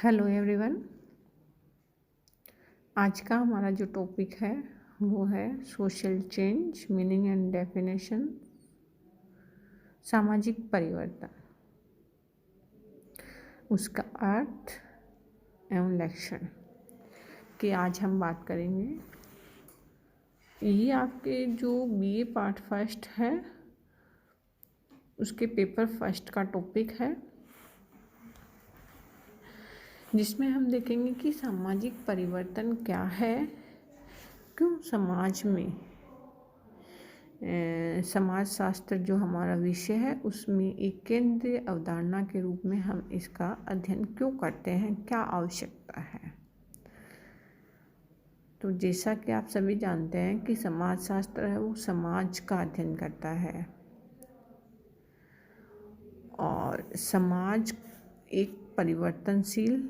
Hello everyone. आज का हमारा जो टॉपिक है वो है social change, meaning and definition, सामाजिक परिवर्तन, उसका अर्थ एवं लक्षण की आज हम बात करेंगे। ये आपके जो बीए पार्ट फर्स्ट है उसके पेपर फर्स्ट का टॉपिक है, जिसमें हम देखेंगे कि सामाजिक परिवर्तन क्या है, क्यों समाज में समाज शास्त्र जो हमारा विषय है उसमें एक केंद्रीय अवधारणा के रूप में हम इसका अध्ययन क्यों करते हैं, क्या आवश्यकता है। तो जैसा कि आप सभी जानते हैं कि समाज शास्त्र है वो समाज का अध्ययन करता है और समाज एक परिवर्तनशील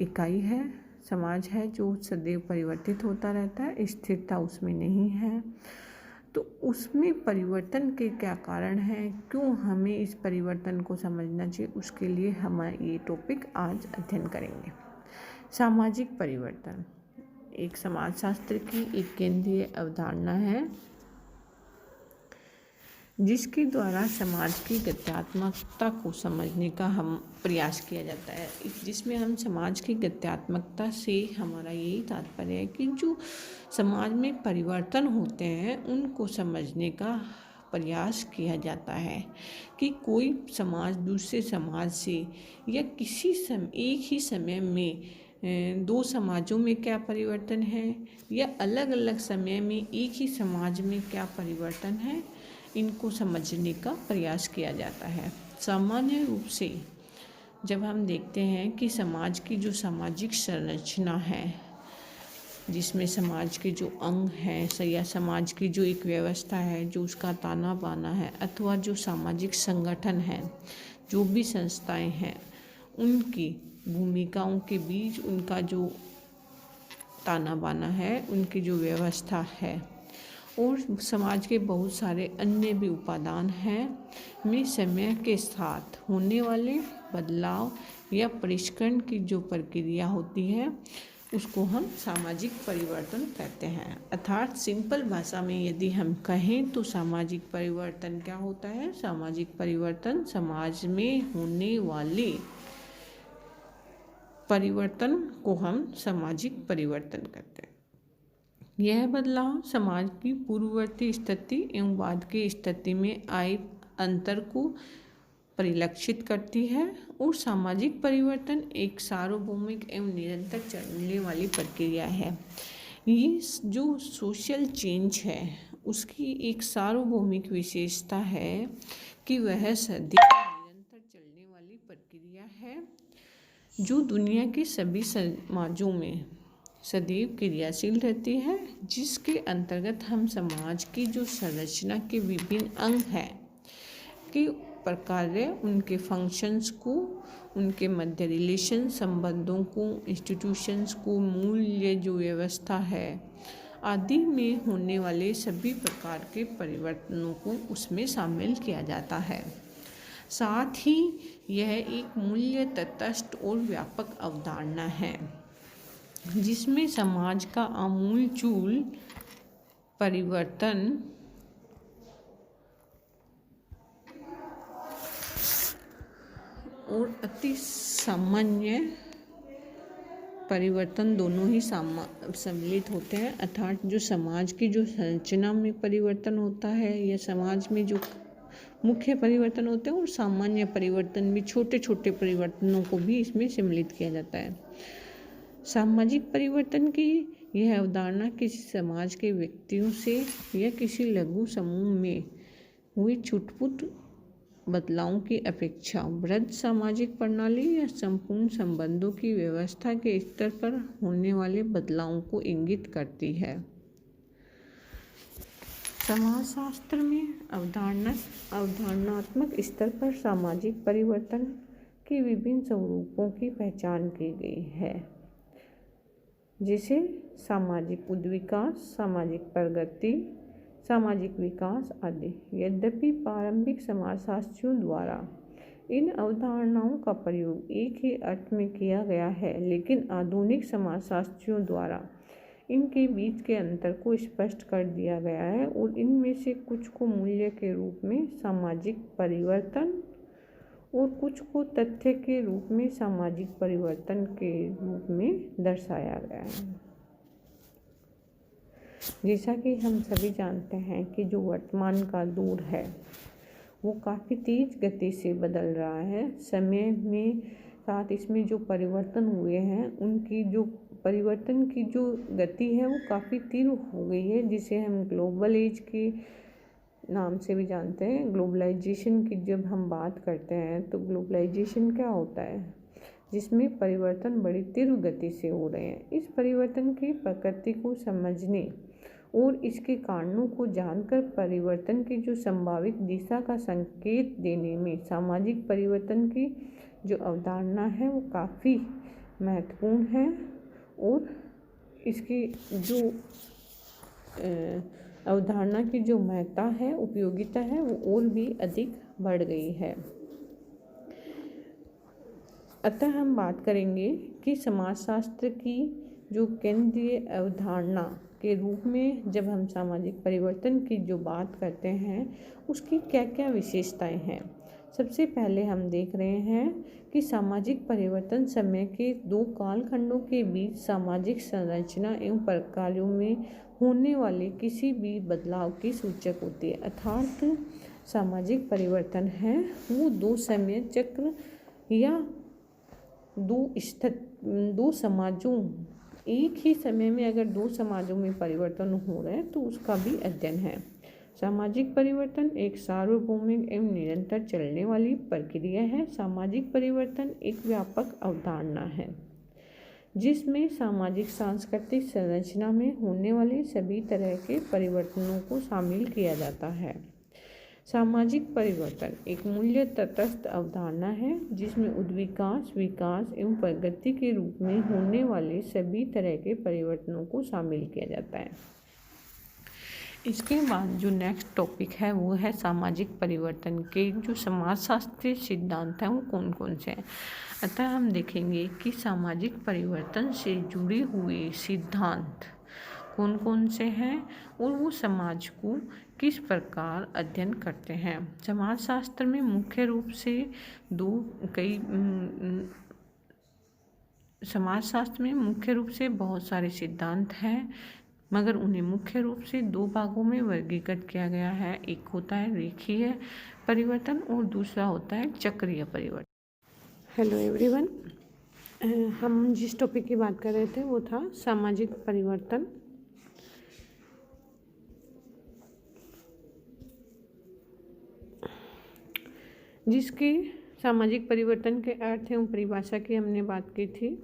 इकाई है, समाज है जो सदैव परिवर्तित होता रहता है, स्थिरता उसमें नहीं है। तो उसमें परिवर्तन के क्या कारण हैं, क्यों हमें इस परिवर्तन को समझना चाहिए, उसके लिए हम ये टॉपिक आज अध्ययन करेंगे। सामाजिक परिवर्तन एक समाजशास्त्र की एक केंद्रीय अवधारणा है जिसके द्वारा समाज की गत्यात्मकता को समझने का हम प्रयास किया जाता है। जिसमें हम समाज की गत्यात्मकता से हमारा यही तात्पर्य है कि जो समाज में परिवर्तन होते हैं उनको समझने का प्रयास किया जाता है कि कोई समाज दूसरे समाज से या एक ही समय में दो समाजों में क्या परिवर्तन है या अलग अलग समय में एक ही समाज में क्या परिवर्तन है, इनको समझने का प्रयास किया जाता है। सामान्य रूप से जब हम देखते हैं कि समाज की जो सामाजिक संरचना है, जिसमें समाज के जो अंग हैं या समाज की जो एक व्यवस्था है, जो उसका ताना बाना है, अथवा जो सामाजिक संगठन है, जो भी संस्थाएं हैं, उनकी भूमिकाओं के बीच उनका जो ताना बाना है, उनकी जो व्यवस्था है और समाज के बहुत सारे अन्य भी उपादान हैं में समय के साथ होने वाले बदलाव या परिष्करण की जो प्रक्रिया होती है उसको हम सामाजिक परिवर्तन कहते हैं। अर्थात सिंपल भाषा में यदि हम कहें तो सामाजिक परिवर्तन क्या होता है। सामाजिक परिवर्तन समाज में होने वाले परिवर्तन को हम सामाजिक परिवर्तन कहते हैं। यह बदलाव समाज की पूर्ववर्ती स्थिति एवं बाद की स्थिति में आए अंतर को परिलक्षित करती है और सामाजिक परिवर्तन एक सार्वभौमिक एवं निरंतर चलने वाली प्रक्रिया है। ये जो सोशल चेंज है उसकी एक सार्वभौमिक विशेषता है कि वह सदैव निरंतर चलने वाली प्रक्रिया है जो दुनिया के सभी समाजों में सदैव क्रियाशील रहती है, जिसके अंतर्गत हम समाज की जो संरचना के विभिन्न अंग हैं के प्रकार, उनके फंक्शंस को, उनके मध्य रिलेशन संबंधों को, इंस्टीट्यूशंस को, मूल्य जो व्यवस्था है आदि में होने वाले सभी प्रकार के परिवर्तनों को उसमें शामिल किया जाता है। साथ ही यह एक मूल्य तटस्थ और व्यापक अवधारणा है जिसमें समाज का आमूलचूल परिवर्तन और अति सामान्य परिवर्तन दोनों ही सम्मिलित होते हैं। अर्थात जो समाज की जो संरचना में परिवर्तन होता है या समाज में जो मुख्य परिवर्तन होते हैं और सामान्य परिवर्तन भी, छोटे छोटे परिवर्तनों को भी इसमें सम्मिलित किया जाता है। सामाजिक परिवर्तन की यह अवधारणा किसी समाज के व्यक्तियों से या किसी लघु समूह में हुए छुटपुट बदलावों की अपेक्षा वृहद सामाजिक प्रणाली या संपूर्ण संबंधों की व्यवस्था के स्तर पर होने वाले बदलावों को इंगित करती है। समाजशास्त्र में अवधारणात्मक स्तर पर सामाजिक परिवर्तन के विभिन्न स्वरूपों की पहचान की गई है, जैसे सामाजिक उद्विकास, सामाजिक प्रगति, सामाजिक विकास आदि। यद्यपि प्रारंभिक समाजशास्त्रियों द्वारा इन अवधारणाओं का प्रयोग एक ही अर्थ में किया गया है, लेकिन आधुनिक समाजशास्त्रियों द्वारा इनके बीच के अंतर को स्पष्ट कर दिया गया है और इनमें से कुछ को मूल्य के रूप में सामाजिक परिवर्तन और कुछ को तथ्य के रूप में सामाजिक परिवर्तन के रूप में दर्शाया गया है। जैसा कि हम सभी जानते हैं कि जो वर्तमान का दौर है वो काफ़ी तेज गति से बदल रहा है। समय में साथ इसमें जो परिवर्तन हुए हैं उनकी जो परिवर्तन की जो गति है वो काफ़ी तीव्र हो गई है, जिसे हम ग्लोबल एज के नाम से भी जानते हैं। ग्लोबलाइजेशन की जब हम बात करते हैं तो ग्लोबलाइजेशन क्या होता है, जिसमें परिवर्तन बड़ी तीव्र गति से हो रहे हैं। इस परिवर्तन की प्रकृति को समझने और इसके कारणों को जानकर परिवर्तन की जो संभावित दिशा का संकेत देने में सामाजिक परिवर्तन की जो अवधारणा है वो काफ़ी महत्वपूर्ण है और इसकी जो अवधारणा की जो महत्ता है, उपयोगिता है, वो और भी अधिक बढ़ गई है। अतः हम बात करेंगे कि समाजशास्त्र की जो केंद्रीय अवधारणा के रूप में जब हम सामाजिक परिवर्तन की जो बात करते हैं उसकी क्या क्या विशेषताएं हैं। सबसे पहले हम देख रहे हैं कि सामाजिक परिवर्तन समय के दो कालखंडों के बीच सामाजिक संरचना एवं प्रक्रियाओं में होने वाले किसी भी बदलाव की सूचक होती है। अर्थात सामाजिक परिवर्तन है वो दो समय चक्र या दो समाजों, एक ही समय में अगर दो समाजों में परिवर्तन हो रहे हैं तो उसका भी अध्ययन है। सामाजिक परिवर्तन एक सार्वभौमिक एवं निरंतर चलने वाली प्रक्रिया है। सामाजिक परिवर्तन एक व्यापक अवधारणा है जिसमें सामाजिक सांस्कृतिक संरचना में होने वाले सभी तरह के परिवर्तनों को शामिल किया जाता है। सामाजिक परिवर्तन एक मूल्य तटस्थ अवधारणा है जिसमें उद्विकास, विकास एवं प्रगति के रूप में होने वाले सभी तरह के परिवर्तनों को शामिल किया जाता है। इसके बाद जो नेक्स्ट टॉपिक है वो है सामाजिक परिवर्तन के जो समाजशास्त्रीय सिद्धांत हैं वो कौन कौन से हैं। अतः हम देखेंगे कि सामाजिक परिवर्तन से जुड़े हुए सिद्धांत कौन कौन से हैं और वो समाज को किस प्रकार अध्ययन करते हैं। समाजशास्त्र में मुख्य रूप से समाजशास्त्र में मुख्य रूप से बहुत सारे सिद्धांत हैं, मगर उन्हें मुख्य रूप से दो भागों में वर्गीकृत किया गया है। एक होता है रेखीय परिवर्तन और दूसरा होता है चक्रीय परिवर्तन। हेलो एवरीवन, हम जिस टॉपिक की बात कर रहे थे वो था सामाजिक परिवर्तन। जिसके सामाजिक परिवर्तन के अर्थ एवं परिभाषा की हमने बात की थी,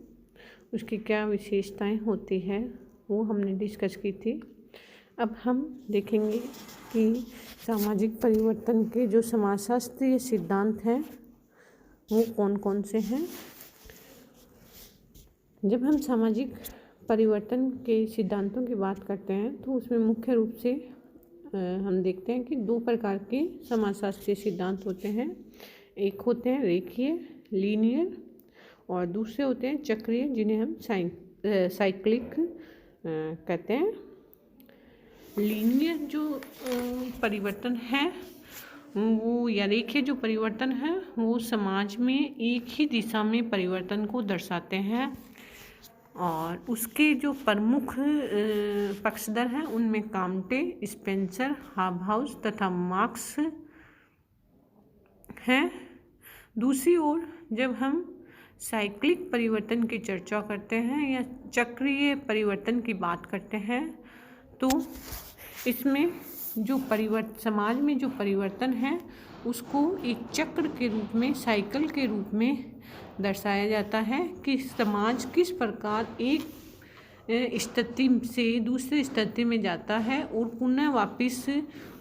उसकी क्या विशेषताएं होती है वो हमने डिस्कस की थी। अब हम देखेंगे कि सामाजिक परिवर्तन के जो समाजशास्त्रीय सिद्धांत हैं वो कौन कौन से हैं। जब हम सामाजिक परिवर्तन के सिद्धांतों की बात करते हैं तो उसमें मुख्य रूप से हम देखते हैं कि दो प्रकार के समाजशास्त्रीय सिद्धांत होते हैं। एक होते हैं रेखीय, लीनियर, और दूसरे होते हैं चक्रीय, जिन्हें हम साइक्लिक कहते हैं। लीनियर जो परिवर्तन है वो या रेखीय जो परिवर्तन है वो समाज में एक ही दिशा में परिवर्तन को दर्शाते हैं और उसके जो प्रमुख पक्षधर हैं उनमें काम्टे, स्पेंसर, हाबहाउस तथा मार्क्स हैं। दूसरी ओर जब हम साइक्लिक परिवर्तन की चर्चा करते हैं या चक्रीय परिवर्तन की बात करते हैं तो इसमें जो समाज में जो परिवर्तन है उसको एक चक्र के रूप में, साइकिल के रूप में दर्शाया जाता है कि समाज किस प्रकार एक स्थिति से दूसरी स्थिति में जाता है और पुनः वापस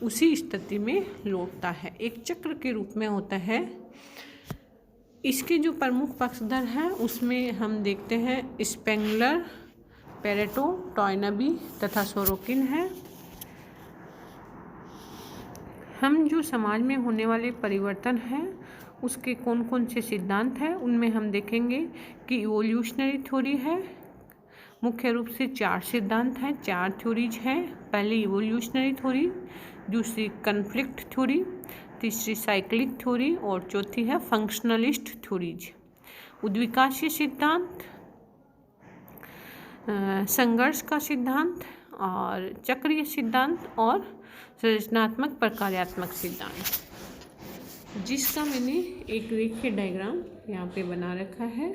उसी स्थिति में लौटता है, एक चक्र के रूप में होता है। इसके जो प्रमुख पक्षधर हैं उसमें हम देखते हैं स्पेंगलर, पेरेटो, टॉयनबी तथा सोरोकिन है। हम जो समाज में होने वाले परिवर्तन हैं उसके कौन कौन से सिद्धांत हैं उनमें हम देखेंगे कि इवोल्यूशनरी थ्योरी है। मुख्य रूप से 4 सिद्धांत हैं, 4 थ्योरीज हैं। पहली इवोल्यूशनरी थ्योरी, दूसरी कन्फ्लिक्ट थ्योरी, तीसरी साइक्लिक थ्योरी और चौथी है फंक्शनलिस्ट थ्योरीज। उद्विकाशीय सिद्धांत, संघर्ष का सिद्धांत और चक्रीय सिद्धांत और संरचनात्मक प्रकार्यात्मक सिद्धांत, जिसका मैंने एक रेखीय डायग्राम यहाँ पे बना रखा है।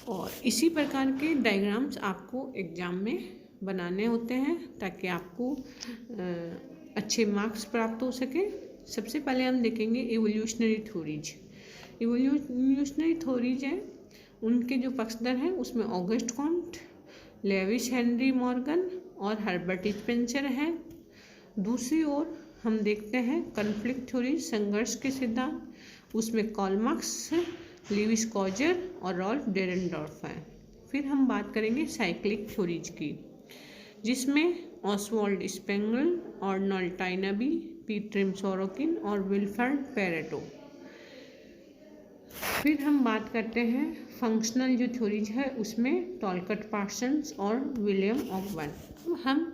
और इसी प्रकार के डायग्राम्स आपको एग्ज़ाम में बनाने होते हैं ताकि आपको अच्छे मार्क्स प्राप्त हो सके। सबसे पहले हम देखेंगे इवोल्यूशनरी थ्योरीज। इवोल्यूशनरी थ्योरीज हैं, उनके जो पक्षधर हैं उसमें August Comte, Lewis Henry Morgan और हर्बर्ट स्पेंसर हैं। दूसरी ओर हम देखते हैं कन्फ्लिक्ट थ्योरी, संघर्ष के सिद्धांत, उसमें कार्ल मार्क्स, लीविस कॉजर और रॉल्फ डेरेनडॉर्फ हैं। फिर हम बात करेंगे साइक्लिक थ्योरीज की, जिसमें Oswald spangle, Arnold Toynbee, Peter Sorokin और विल्फ्रेड पेरेटो। फिर हम बात करते हैं फंक्शनल जो थ्योरीज है उसमें टॉलकट पार्सन्स और विलियम ऑकबर्न। तो हम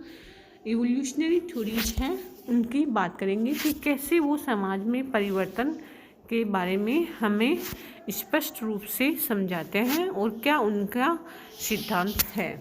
इवोल्यूशनरी थ्योरीज हैं उनकी बात करेंगे कि कैसे वो समाज में परिवर्तन के बारे में हमें स्पष्ट रूप से समझाते हैं और क्या उनका सिद्धांत है।